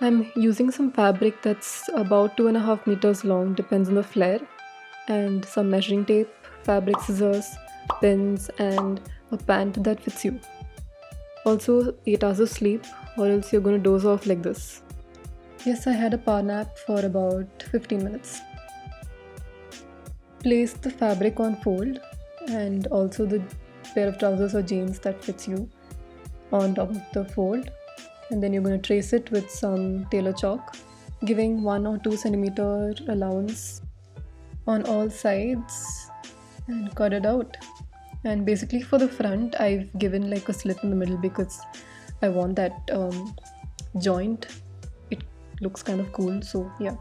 I'm using some fabric that's about 2.5 meters long, depends on the flare, and some measuring tape, fabric scissors, pins, and a pant that fits you. Also, 8 hours of sleep, or else you're going to doze off like this. Yes, I had a power nap for about 15 minutes. Place the fabric on fold and also the pair of trousers or jeans that fits you on top of the fold, and then you're going to trace it with some tailor chalk, giving 1 or 2 centimeter allowance on all sides and cut it out. And basically for the front I've given like a slit in the middle because I want that joint. It looks kind of cool, so yeah.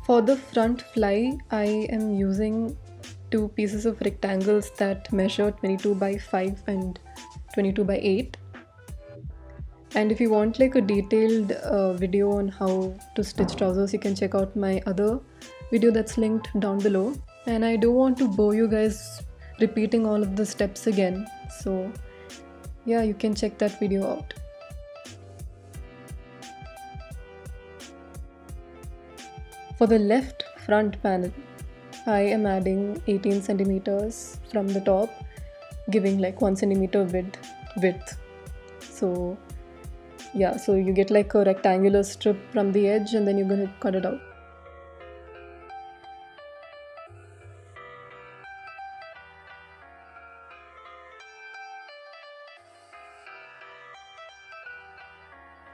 For the front fly, I am using two pieces of rectangles that measure 22 by 5 and 22 by 8. And if you want like a detailed video on how to stitch trousers, you can check out my other video that's linked down below. And I don't want to bore you guys repeating all of the steps again, so yeah, you can check that video out. For the left front panel, I am adding 18 centimeters from the top, giving like 1 centimeter width. So yeah, so you get like a rectangular strip from the edge and then you're going to cut it out.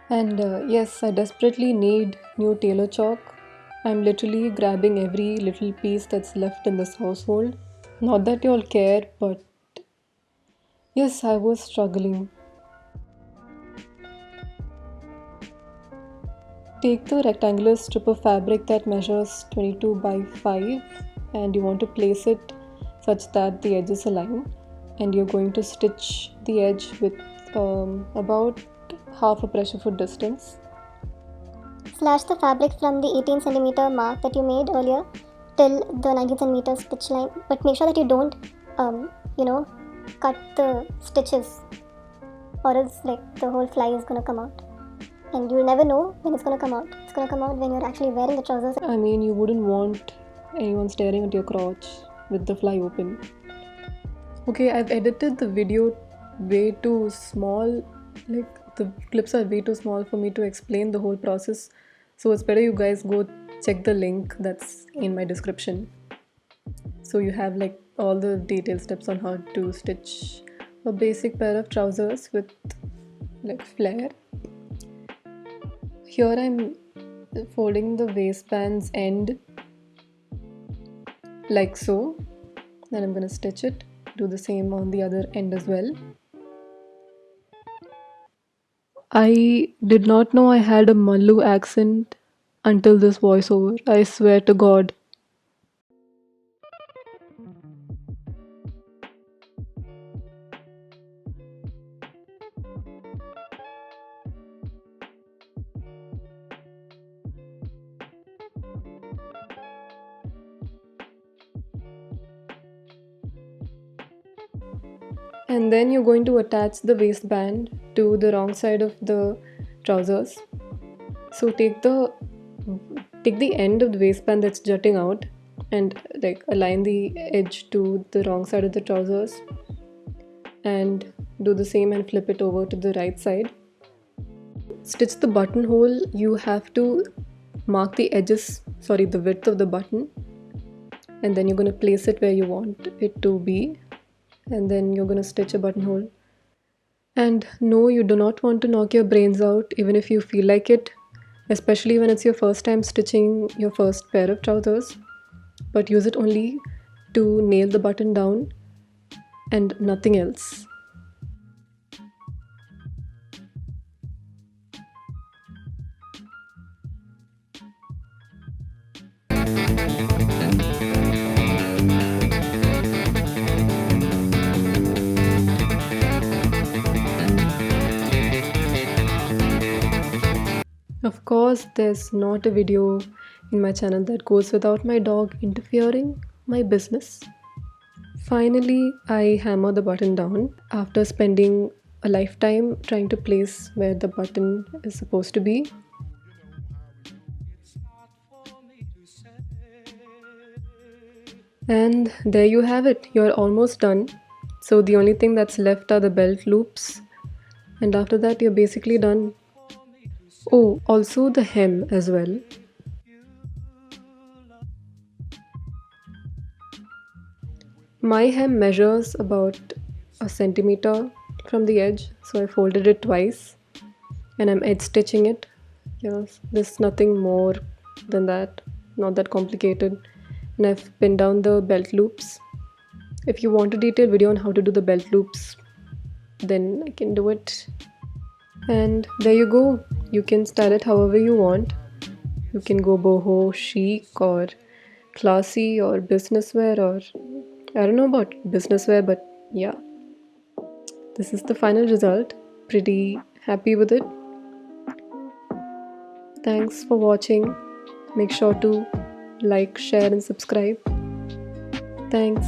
And yes, I desperately need new tailor chalk. I'm literally grabbing every little piece that's left in this household. Not that you all care, but yes, I was struggling. Take the rectangular strip of fabric that measures 22 by 5 and you want to place it such that the edges align, and you're going to stitch the edge with about half a pressure foot distance. Slash the fabric from the 18 centimeter mark that you made earlier till the 19 centimeter stitch line, but make sure that you don't cut the stitches, or else like the whole fly is gonna come out and you'll never know when it's gonna come out. It's gonna come out when you're actually wearing the trousers. I mean, you wouldn't want anyone staring at your crotch with the fly open. Okay, I've edited the video way too small, like the clips are way too small for me to explain the whole process, so it's better you guys go check the link that's in my description, so you have like all the detailed steps on how to stitch a basic pair of trousers with like flare. Here I'm folding the waistband's end like so, then I'm going to stitch it. Do the same on the other end as well. I did not know I had a Mallu accent until this voiceover, I swear to God. And then you're going to attach the waistband to the wrong side of the trousers. So take the end of the waistband that's jutting out and like align the edge to the wrong side of the trousers, and do the same and flip it over to the right side. Stitch the buttonhole. You have to mark the width of the button, and then you're going to place it where you want it to be, and then you're going to stitch a buttonhole. And no, you do not want to knock your brains out even if you feel like it, especially when it's your first time stitching your first pair of trousers, but use it only to nail the button down and nothing else. Of course, there's not a video in my channel that goes without my dog interfering my business. Finally, I hammer the button down after spending a lifetime trying to place where the button is supposed to be. And there you have it, you're almost done. So the only thing that's left are the belt loops, and after that, you're basically done. Oh, also the hem as well. My hem measures about a centimeter from the edge, so I folded it twice and I'm edge stitching it. Yes, there's nothing more than that, not that complicated. And I've pinned down the belt loops. If you want a detailed video on how to do the belt loops, then I can do it. And there you go. You can style it however you want. You can go boho, chic, or classy, or business wear, or I don't know about business wear, but yeah, this is the final result. Pretty happy with it. Thanks for watching. Make sure to like, share, and subscribe. Thanks.